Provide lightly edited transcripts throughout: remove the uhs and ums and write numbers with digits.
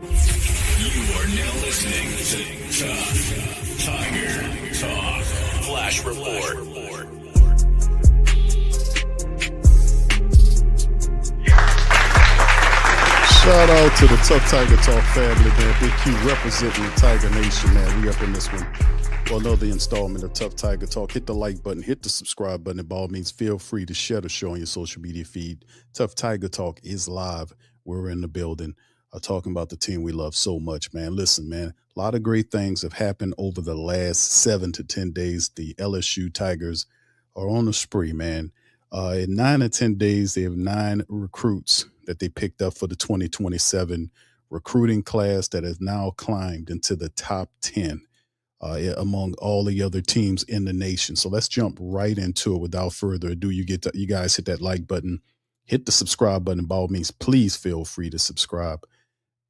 You are now listening to Tuff Tiger Talk Flash Report. Shout out to the Tuff Tiger Talk family, man. Big Q representing the Tiger Nation, man. We up in this one for another installment of Tuff Tiger Talk. Hit the like button, hit the subscribe button. And by all means, feel free to share the show on your social media feed. Tuff Tiger Talk is live. We're in the building talking about the team we love so much, man. Listen, man, a lot of great things have happened over the last 7 to 10 days. The LSU Tigers are on a spree, man. In 9 to 10 days, they have 9 recruits that they picked up for the 2027 recruiting class that has now climbed into the top 10 among all the other teams in the nation. So let's jump right into it without further ado. You guys hit that like button, hit the subscribe button. By all means, please feel free to subscribe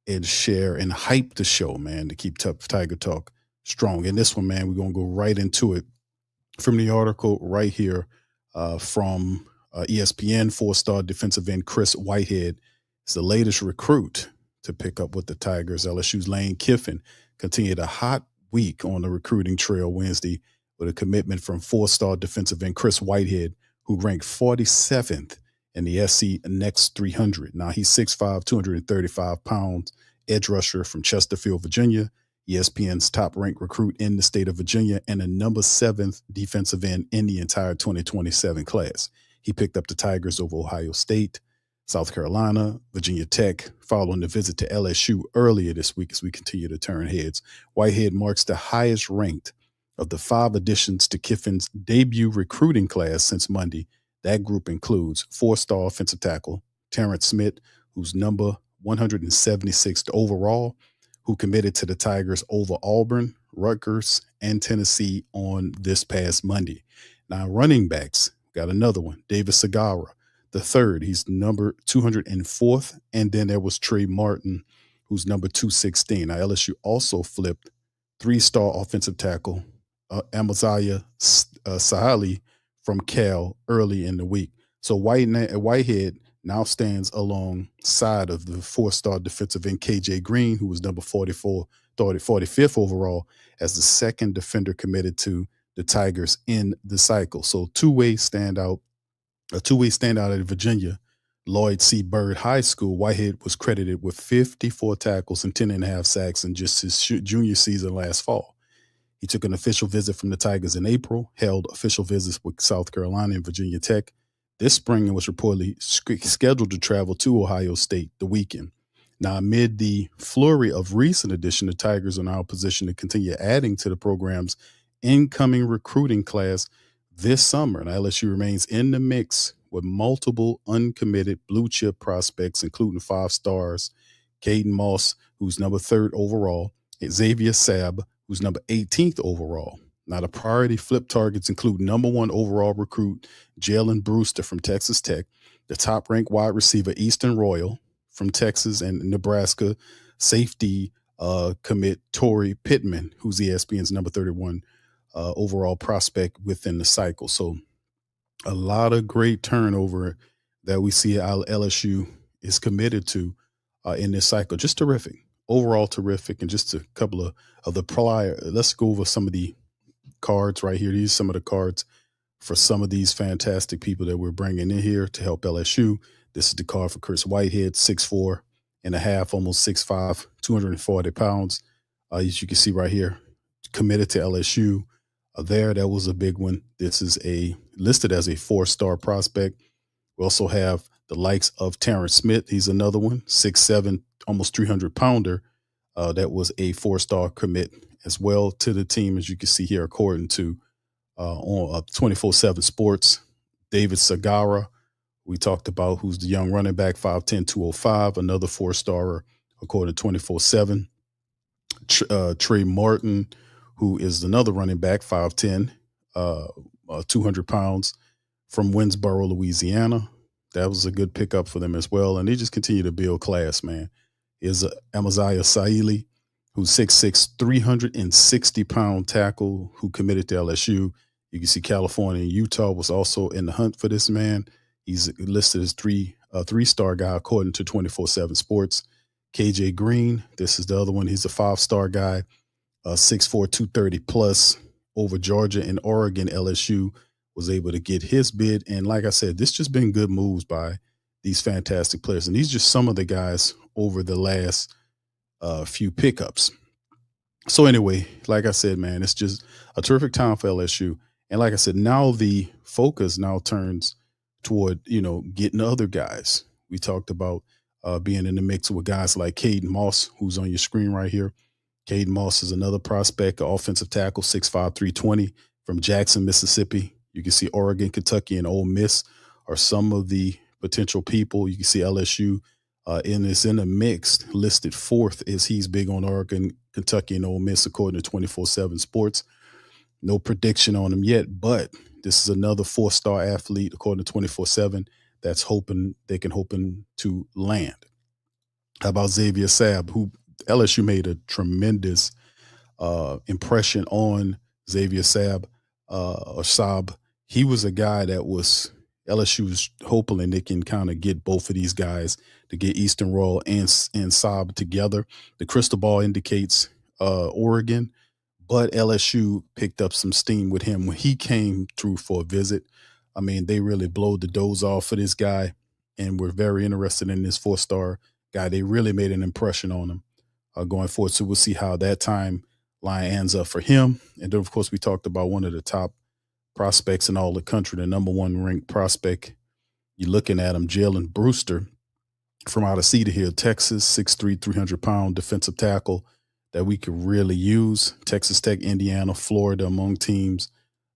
and share and hype the show, man, to keep Tuff Tiger Talk strong. And this one, man, we're going to go right into it from the article right here from ESPN. 4-star defensive end Chris Whitehead is the latest recruit to pick up with the Tigers. LSU's Lane Kiffin continued a hot week on the recruiting trail Wednesday with a commitment from 4-star defensive end Chris Whitehead, who ranked 47th in the SC Next 300. Now, he's 6'5", 235 pounds, edge rusher from Chesterfield, Virginia, ESPN's top-ranked recruit in the state of Virginia, and the number 7th defensive end in the entire 2027 class. He picked up the Tigers over Ohio State, South Carolina, Virginia Tech, following the visit to LSU earlier this week as we continue to turn heads. Whitehead marks the highest ranked of the 5 additions to Kiffin's debut recruiting class since Monday. That group includes 4-star offensive tackle Terrence Smith, who's number 176th overall, who committed to the Tigers over Auburn, Rutgers, and Tennessee on this past Monday. Now, running backs, got another one, David Segara, the third. He's number 204th, and then there was Trey Martin, who's number 216. Now, LSU also flipped 3-star offensive tackle Amaziah Sahali from Cal early in the week. So Whitehead now stands alongside of the 4-star defensive end KJ Green, who was number 45th overall, as the second defender committed to the Tigers in the cycle. So two-way standout at Virginia, Lloyd C. Byrd High School. Whitehead was credited with 54 tackles and 10.5 sacks in just his junior season last fall. He took an official visit from the Tigers in April, held official visits with South Carolina and Virginia Tech this spring, and was reportedly scheduled to travel to Ohio State the weekend. Now, amid the flurry of recent additions, the Tigers are now positioned to continue adding to the program's incoming recruiting class this summer. And LSU remains in the mix with multiple uncommitted blue-chip prospects, including 5 stars, Caden Moss, who's number 3rd overall, Xavier Sabb, who's number 18th overall. Now, the priority flip targets include number 1 overall recruit Jalen Brewster from Texas Tech, the top-ranked wide receiver Easton Royal from Texas and Nebraska, safety commit Torrey Pittman, who's ESPN's number 31 overall prospect within the cycle. So a lot of great turnover that we see LSU is committed to in this cycle. Just terrific. Overall terrific. And just a couple of the prior, let's go over some of the cards right here. These are some of the cards for some of these fantastic people that we're bringing in here to help LSU. This is the card for Chris Whitehead, 6'4" and a half, almost 6'5", 240 pounds. As you can see right here, committed to LSU. That was a big one. This is listed as a 4-star prospect. We also have the likes of Terrence Smith. He's another one, 6'7", almost 300-pounder. That was a 4-star commit as well to the team, as you can see here, according to on 24/7 Sports. David Segara, we talked about, who's the young running back, 5'10", 205, another 4-star according to 24/7. Trey Martin, who is another running back, 5'10", 200 pounds, from Winsboro, Louisiana. That was a good pickup for them as well. And they just continue to build class, man. Is Amaziah Saili, who's 6'6", 360-pound tackle who committed to LSU. You can see California and Utah was also in the hunt for this man. He's listed as three-star guy according to 24/7 Sports. KJ Green, this is the other one. He's a 5-star guy, 6'4", 230 plus over Georgia and Oregon. LSU was able to get his bid. And like I said, this just been good moves by these fantastic players. And these are just some of the guys over the last few pickups. So anyway, like I said, man, it's just a terrific time for LSU. And like I said, now the focus now turns toward, getting other guys. We talked about being in the mix with guys like Caden Moss, who's on your screen right here. Caden Moss is another prospect, offensive tackle, 6'5", 320 from Jackson, Mississippi. You can see Oregon, Kentucky, and Ole Miss are some of the potential people. You can see LSU in the mix, listed fourth as he's big on Oregon, Kentucky, and Ole Miss, according to 24/7 Sports. No prediction on him yet, but this is another 4-star athlete, according to 24/7, that's hoping to land. How about Xavier Sabb, who LSU made a tremendous impression on Xavier Sabb or Saab. He was a guy that was LSU was hoping they can kind of get both of these guys to get Eastern Royal and Saab together. The crystal ball indicates Oregon, but LSU picked up some steam with him when he came through for a visit. I mean, they really blowed the doors off for this guy, and we're very interested in this 4-star guy. They really made an impression on him going forward. So we'll see how that timeline ends up for him. And then, of course, we talked about one of the top prospects in all the country, the number 1 ranked prospect. You're looking at him, Jalen Brewster from out of Cedar Hill, Texas, 6'3", 300-pound defensive tackle that we could really use. Texas Tech, Indiana, Florida among teams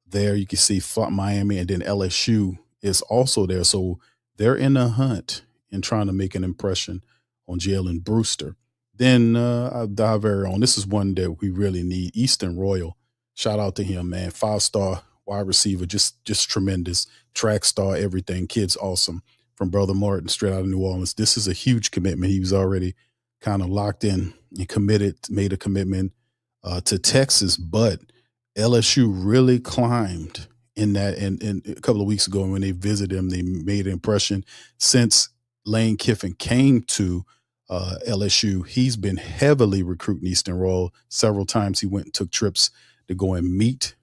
there. You can see Miami, and then LSU is also there. So they're in the hunt and trying to make an impression on Jalen Brewster. Then I'll dive very on. This is one that we really need. Easton Royal. Shout out to him, man. 5-star wide receiver, just tremendous. Track star, everything. Kid's awesome. From Brother Martin, straight out of New Orleans. This is a huge commitment. He was already kind of locked in and committed, made a commitment to Texas, but LSU really climbed in that. And a couple of weeks ago when they visited him, they made an impression. Since Lane Kiffin came to LSU, he's been heavily recruiting Eastern Royal. Several times he went and took trips to go and meet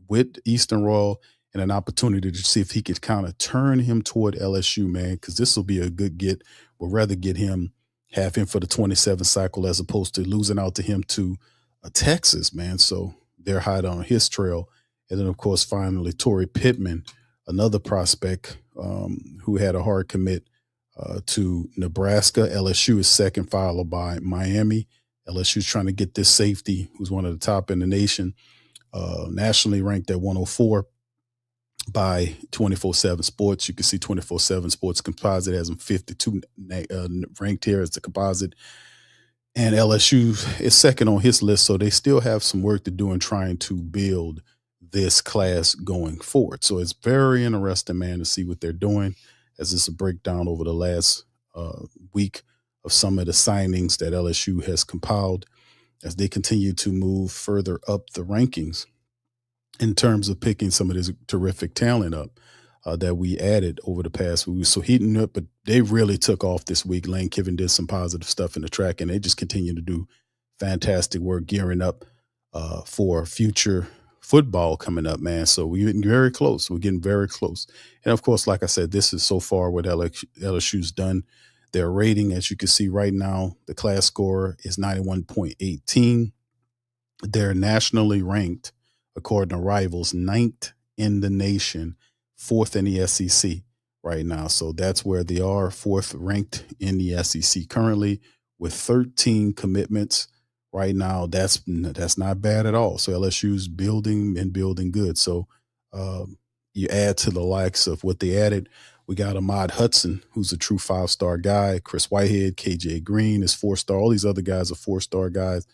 with Eastern Royal, and an opportunity to see if he could kind of turn him toward LSU, man, because this will be a good get. We'll rather get him, have him for the 27 cycle as opposed to losing out to him to Texas, man. So they're hot on his trail. And then, of course, finally, Torrey Pittman, another prospect who had a hard commit to Nebraska. LSU is second, followed by Miami. LSU's trying to get this safety, who's one of the top in the nation, nationally ranked at 104 by 24/7 Sports. You can see 24/7 Sports composite has him 52 ranked here as the composite. And LSU is second on his list, so they still have some work to do in trying to build this class going forward. So it's very interesting, man, to see what they're doing, as it's a breakdown over the last week of some of the signings that LSU has compiled as they continue to move further up the rankings in terms of picking some of this terrific talent up that we added over the past week. So heating up, but they really took off this week. Lane Kiffin did some positive stuff in the track, and they just continue to do fantastic work gearing up for future football coming up, man. So we're getting very close. We're getting very close. And of course, like I said, this is so far what LSU's done. Their rating, as you can see right now, the class score is 91.18. They're nationally ranked, according to Rivals, 9th in the nation, 4th in the SEC right now. So that's where they are, 4th ranked in the SEC currently with 13 commitments right now. That's not bad at all. So LSU's building and building good. So you add to the likes of what they added. We got Ahmad Hudson, who's a true 5-star guy. Chris Whitehead, KJ Green is 4-star. All these other guys are 4-star guys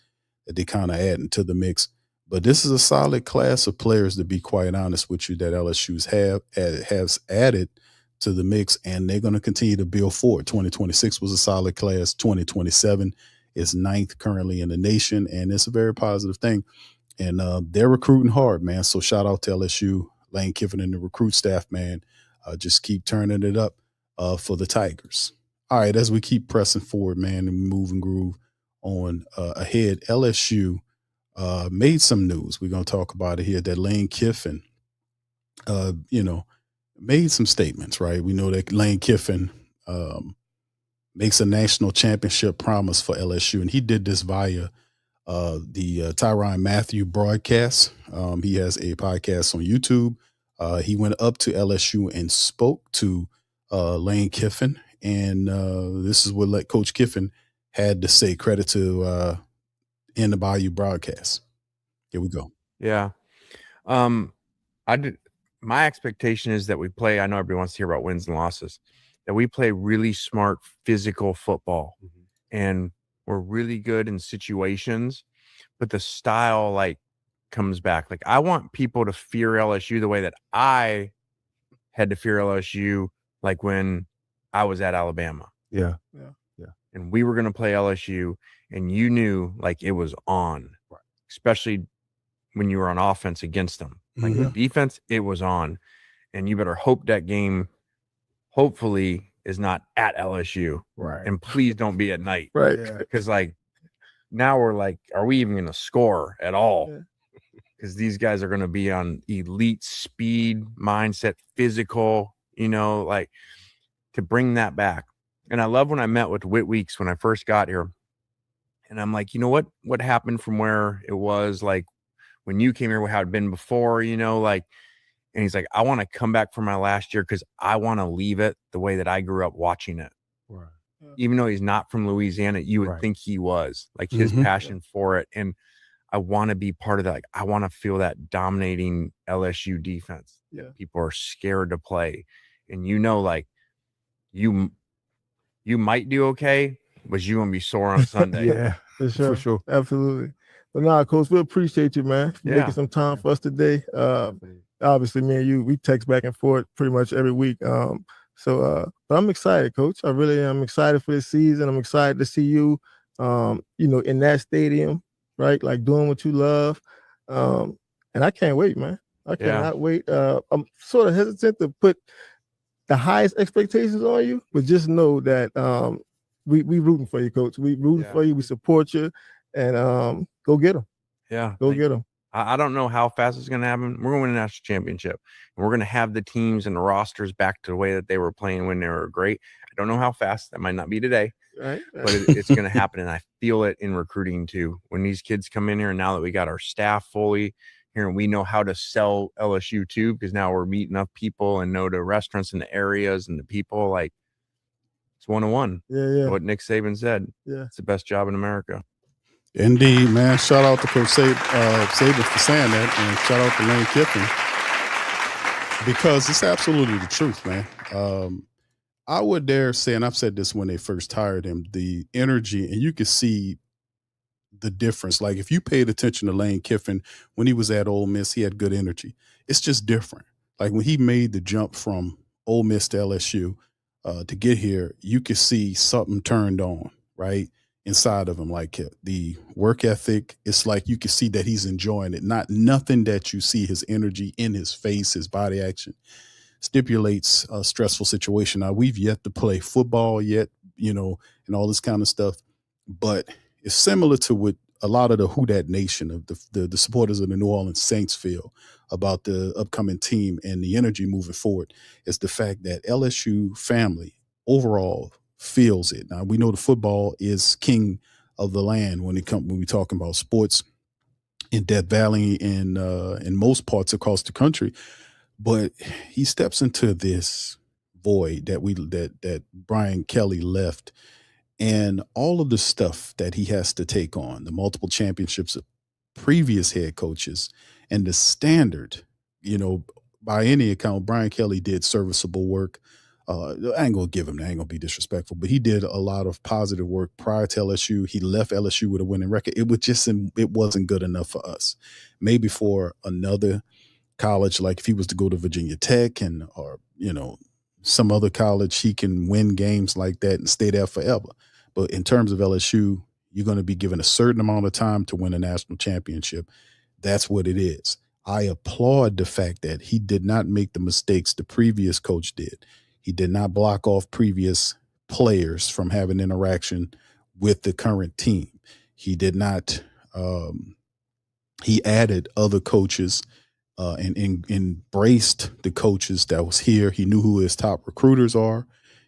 that they kind of add into the mix. But this is a solid class of players, to be quite honest with you, that LSU's has added to the mix, and they're going to continue to build forward. 2026 was a solid class. 2027 is 9th currently in the nation, and it's a very positive thing. And they're recruiting hard, man. So shout out to LSU, Lane Kiffin, and the recruit staff, man. Just keep turning it up for the Tigers. All right, as we keep pressing forward, man, and move and groove on ahead, LSU made some news. We're gonna talk about it here. That Lane Kiffin, you know, made some statements. Right, we know that Lane Kiffin makes a national championship promise for LSU, and he did this via the Tyrann Mathieu broadcast. He has a podcast on YouTube. He went up to LSU and spoke to Lane Kiffin, and this is what Coach Kiffin had to say. Credit to in the Bayou broadcast. Here we go. Yeah. I did. My expectation is that we play. I know everybody wants to hear about wins and losses. That we play really smart, physical football, and we're really good in situations. But the style comes back. Like, I want people to fear LSU the way that I had to fear LSU, like when I was at Alabama. Yeah. And we were going to play LSU, and you knew it was on, right, especially when you were on offense against them. Defense, it was on. And you better hope that game, hopefully, is not at LSU. Right. And please don't be at night. Right. Because now we're are we even going to score at all? Because these guys are going to be on elite speed, mindset, physical, to bring that back. And I love when I met with Whit Weeks when I first got here. And I'm like, you know what happened from where it was when you came here, how it'd been before, and he's like, I want to come back for my last year because I want to leave it the way that I grew up watching it. Right. Even though he's not from Louisiana, you would think he was, his passion for it. And I want to be part of that. I want to feel that dominating LSU defense. Yeah. People are scared to play. And you might do okay, but you're going to be sore on Sunday. Yeah, for sure. Absolutely. But nah, Coach, we appreciate you, man, for making some time for us today. Obviously, me and you, we text back and forth pretty much every week. But I'm excited, Coach. I really am excited for this season. I'm excited to see you, in that stadium, right? Doing what you love. And I can't wait, man. I cannot wait. I'm sort of hesitant to put the highest expectations on you, but just know that we rooting for you, Coach. We rooting for you. We support you. And go get them. Yeah. Go get them. I don't know how fast it's going to happen. We're going to win a national championship. And we're going to have the teams and the rosters back to the way that they were playing when they were great. I don't know how fast. That might not be today. Right. But it's going to happen. And I feel it in recruiting too. When these kids come in here, and now that we got our staff fully here, and we know how to sell LSU too, because now we're meeting up people and know the restaurants and the areas and the people. It's 101. Yeah. What Nick Saban said. Yeah. It's the best job in America. Indeed, man. Shout out to Coach Saban for saying that, and shout out to Lane Kiffin, because it's absolutely the truth, man. I would dare say, and I've said this when they first hired him, the energy, and you could see the difference. If you paid attention to Lane Kiffin when he was at Ole Miss, he had good energy. It's just different. When he made the jump from Ole Miss to LSU to get here, you could see something turned on, right? Inside of him, the work ethic, it's you can see that he's enjoying it. Nothing that you see, his energy in his face, his body action stipulates a stressful situation. Now, we've yet to play football yet, and all this kind of stuff, but it's similar to what a lot of the Who Dat Nation of the supporters of the New Orleans Saints feel about the upcoming team and the energy moving forward. Is the fact that LSU family overall feels it. Now, we know the football is king of the land when we talking about sports in Death Valley and in most parts across the country. But he steps into this void that Brian Kelly left, and all of the stuff that he has to take on, the multiple championships of previous head coaches, and the standard, by any account, Brian Kelly did serviceable work. I ain't gonna give him that. I ain't gonna be disrespectful, but he did a lot of positive work prior to LSU. He left LSU with a winning record. It wasn't good enough for us. Maybe for another college, if he was to go to Virginia Tech or some other college, he can win games like that and stay there forever. But in terms of LSU, you're going to be given a certain amount of time to win a national championship. That's what it is. I applaud the fact that he did not make the mistakes the previous coach did. He did not block off previous players from having interaction with the current team. He did not. He added other coaches and embraced the coaches that was here. He knew who his top recruiters are.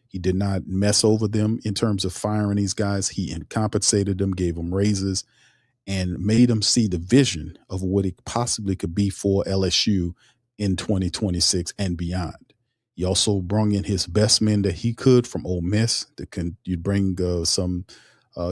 He did not mess over them in terms of firing these guys. He compensated them, gave them raises, and made them see the vision of what it possibly could be for LSU in 2026 and beyond. He also brought in his best men that he could from Ole Miss. You'd bring some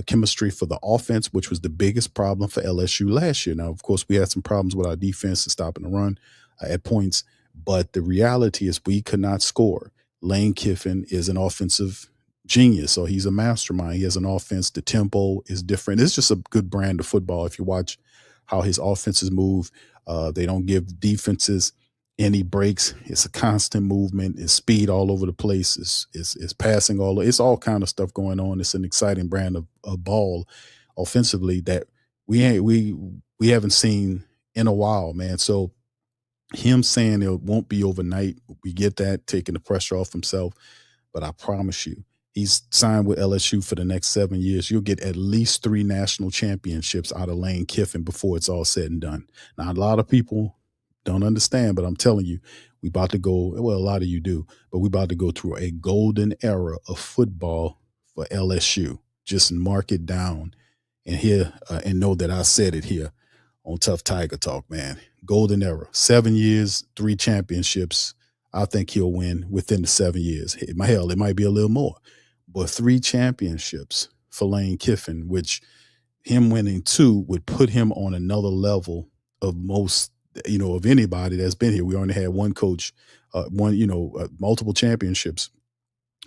chemistry for the offense, which was the biggest problem for LSU last year. Now, of course, we had some problems with our defense and stopping the run at points, but the reality is we could not score. Lane Kiffin is an offensive genius, so he's a mastermind. He has an offense. The tempo is different. It's just a good brand of football. If you watch how his offenses move, they don't give defenses any breaks. It's a constant movement. It's speed all over the place. It's passing all. It's all kind of stuff going on. It's an exciting brand of ball offensively that we haven't seen in a while, man. So him saying it won't be overnight, we get that, taking the pressure off himself. But I promise you, he's signed with LSU for the next 7 years. You'll get at least 3 national championships out of Lane Kiffin before it's all said and done. Now, a lot of people don't understand, but I'm telling you, we about to go, well, a lot of you do, but we about to go through a golden era of football for LSU. Just mark it down and hear and know that I said it here on Tuff Tiger Talk, man. Golden era, 7 years, 3 championships. I think he'll win within the 7 years. It might be a little more, but 3 championships for Lane Kiffin, which him winning 2 would put him on another level of most, of anybody that's been here. We only had one coach, multiple championships,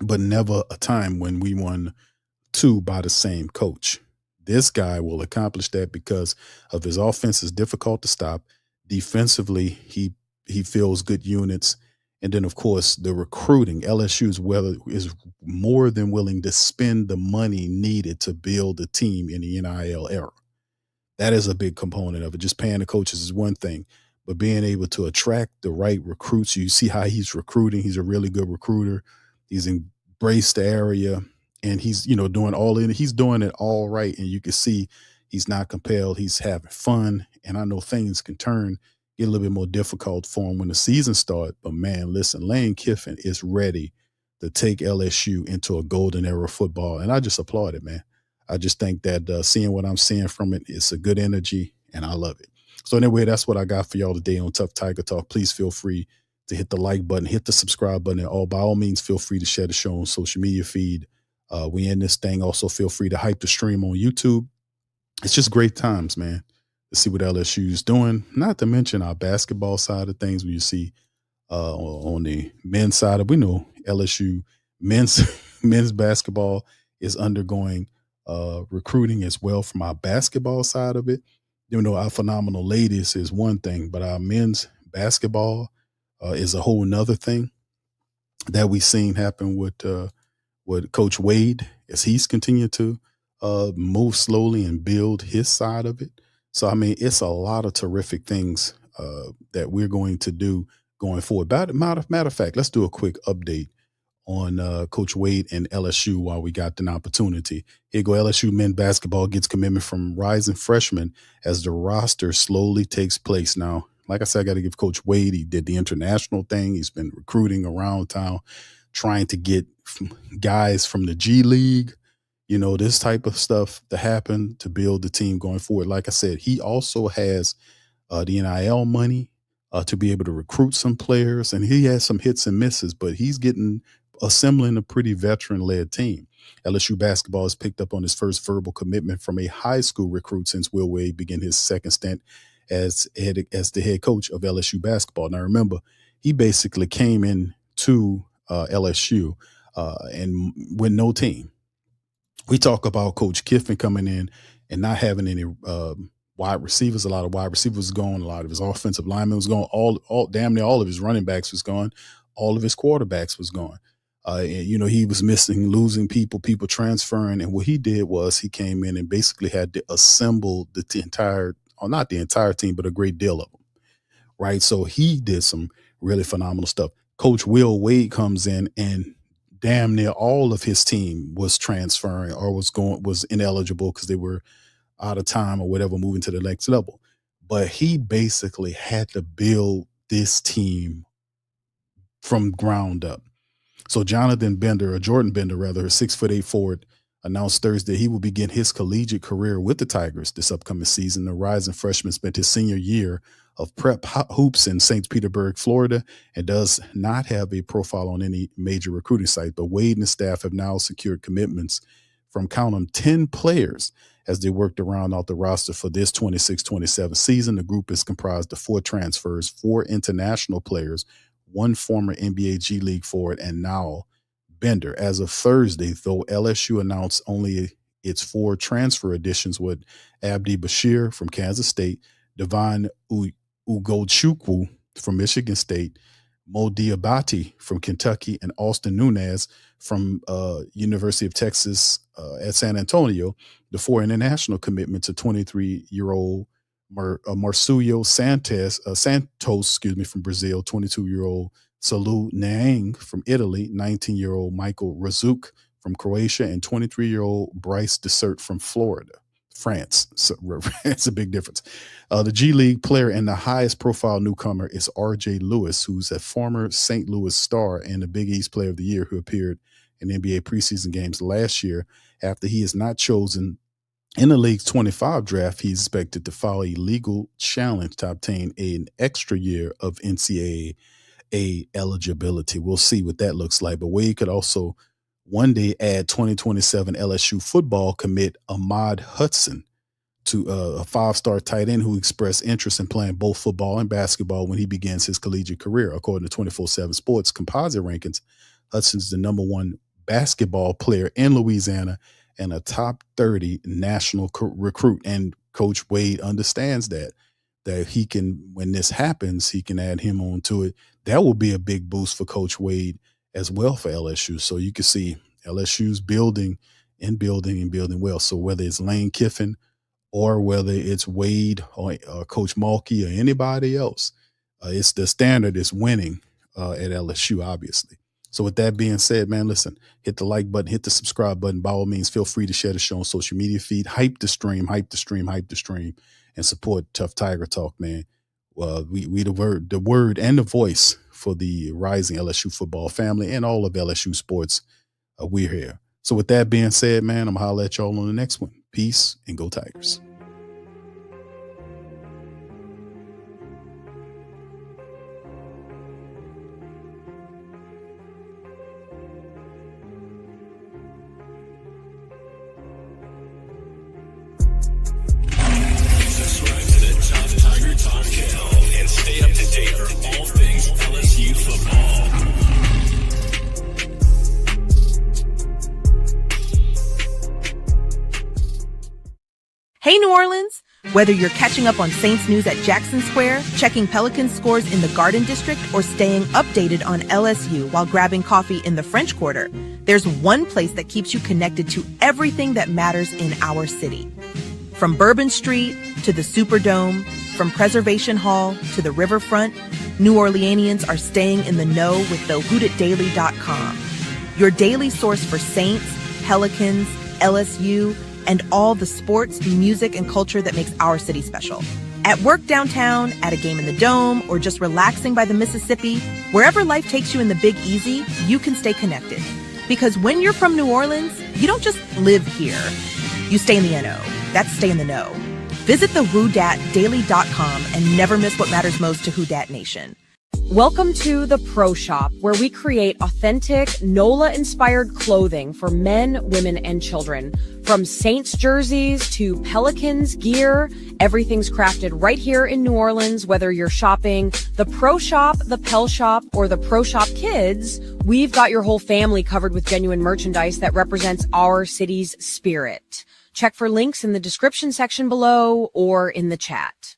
but never a time when we won 2 by the same coach. This guy will accomplish that because of his offense is difficult to stop. Defensively, he fills good units. And then, of course, the recruiting. LSU is more than willing to spend the money needed to build a team in the NIL era. That is a big component of it. Just paying the coaches is one thing, but being able to attract the right recruits. You see how he's recruiting. He's a really good recruiter. He's embraced the area, and he's he's doing it all right. And you can see he's not compelled. He's having fun. And I know things can get a little bit more difficult for him when the season starts. But man, listen, Lane Kiffin is ready to take LSU into a golden era of football. And I just applaud it, man. I just think that seeing what I'm seeing from it, it's a good energy, and I love it. So anyway, that's what I got for y'all today on Tuff Tiger Talk. Please feel free to hit the like button, hit the subscribe button, and by all means, feel free to share the show on social media feed. We in this thing. Also, feel free to hype the stream on YouTube. It's just great times, man, to see what LSU is doing. Not to mention our basketball side of things, when you see on the men's side we know LSU men's basketball is undergoing recruiting as well from our basketball side of it. Our phenomenal ladies is one thing, but our men's basketball is a whole nother thing that we've seen happen with Coach Wade as he's continued to move slowly and build his side of it. So, I mean, it's a lot of terrific things that we're going to do going forward. Matter of fact, let's do a quick update on Coach Wade and LSU while we got an opportunity. Here go LSU men basketball gets commitment from rising freshmen as the roster slowly takes place. Now, like I said, I got to give Coach Wade, he did the international thing. He's been recruiting around town, trying to get guys from the G League, this type of stuff to happen to build the team going forward. Like I said, he also has the NIL money to be able to recruit some players, and he has some hits and misses, but he's assembling a pretty veteran-led team. LSU basketball has picked up on his first verbal commitment from a high school recruit since Will Wade began his second stint as the head coach of LSU basketball. Now, remember, he basically came in to LSU and with no team. We talk about Coach Kiffin coming in and not having any wide receivers. A lot of wide receivers was gone. A lot of his offensive linemen was gone. All damn near all of his running backs was gone. All of his quarterbacks was gone. He was losing people transferring. And what he did was he came in and basically had to assemble not the entire team, but a great deal of them. Right. So he did some really phenomenal stuff. Coach Will Wade comes in and damn near all of his team was transferring or was ineligible because they were out of time or whatever, moving to the next level. But he basically had to build this team from ground up. So Jordan Bender, a 6'8" forward, announced Thursday he will begin his collegiate career with the Tigers this upcoming season. The rising freshman spent his senior year of prep hoops in St. Petersburg, Florida, and does not have a profile on any major recruiting site. But Wade and his staff have now secured commitments from, count them, 10 players as they worked around out the roster for this 26-27 season. The group is comprised of 4 transfers, 4 international players, 1 former NBA G League forward, and now Bender. As of Thursday, though, LSU announced only its 4 transfer additions with Abdi Bashir from Kansas State, Devon Ugochukwu from Michigan State, Mo Diabate from Kentucky, and Austin Nunez from University of Texas at San Antonio. The 4 international commitments are 23-year-old Marcelo Santos, from Brazil, 22-year-old Salou Niang from Italy, 19-year-old Michael Razuk from Croatia, and 23-year-old Bryce Dessert from France. So it's a big difference. The G League player and the highest profile newcomer is RJ Lewis, who's a former St. Louis Star and the Big East Player of the Year, who appeared in NBA preseason games last year. After he is not chosen in the league's 25 draft, he's expected to file a legal challenge to obtain an extra year of NCAA eligibility. We'll see what that looks like. But Wade could also one day add 2027 LSU football commit Ahmad Hudson to a 5-star tight end who expressed interest in playing both football and basketball when he begins his collegiate career. According to 24/7 Sports composite rankings, Hudson's the #1 basketball player in Louisiana and a top 30 national recruit. And Coach Wade understands that he can, when this happens, he can add him on to it. That will be a big boost for Coach Wade as well for LSU. So you can see LSU's building well. So whether it's Lane Kiffin or whether it's Wade or Coach Mulkey or anybody else, it's the standard is winning at LSU, obviously. So with that being said, man, listen, hit the like button, hit the subscribe button. By all means, feel free to share the show on social media feed. Hype the stream, and support Tuff Tiger Talk, man. We the word and the voice for the rising LSU football family and all of LSU sports. We're here. So with that being said, man, I'm going to holler at y'all on the next one. Peace and go Tigers. Subscribe to the Tuff Tiger Talk channel and stay up to date for all things LSU football. Hey, New Orleans! Whether you're catching up on Saints news at Jackson Square, checking Pelicans scores in the Garden District, or staying updated on LSU while grabbing coffee in the French Quarter, there's one place that keeps you connected to everything that matters in our city. From Bourbon Street to the Superdome, from Preservation Hall to the Riverfront, New Orleanians are staying in the know with thewhodatdaily.com. Your daily source for Saints, Pelicans, LSU, and all the sports, music, and culture that makes our city special. At work downtown, at a game in the Dome, or just relaxing by the Mississippi, wherever life takes you in the Big Easy, you can stay connected. Because when you're from New Orleans, you don't just live here. You stay in the NO. That's stay in the know. Visit thewhodatdaily.com and never miss what matters most to Who Dat Nation. Welcome to the Pro Shop, where we create authentic NOLA-inspired clothing for men, women, and children. From Saints jerseys to Pelicans gear, everything's crafted right here in New Orleans. Whether you're shopping the Pro Shop, the Pel Shop, or the Pro Shop Kids, we've got your whole family covered with genuine merchandise that represents our city's spirit. Check for links in the description section below or in the chat.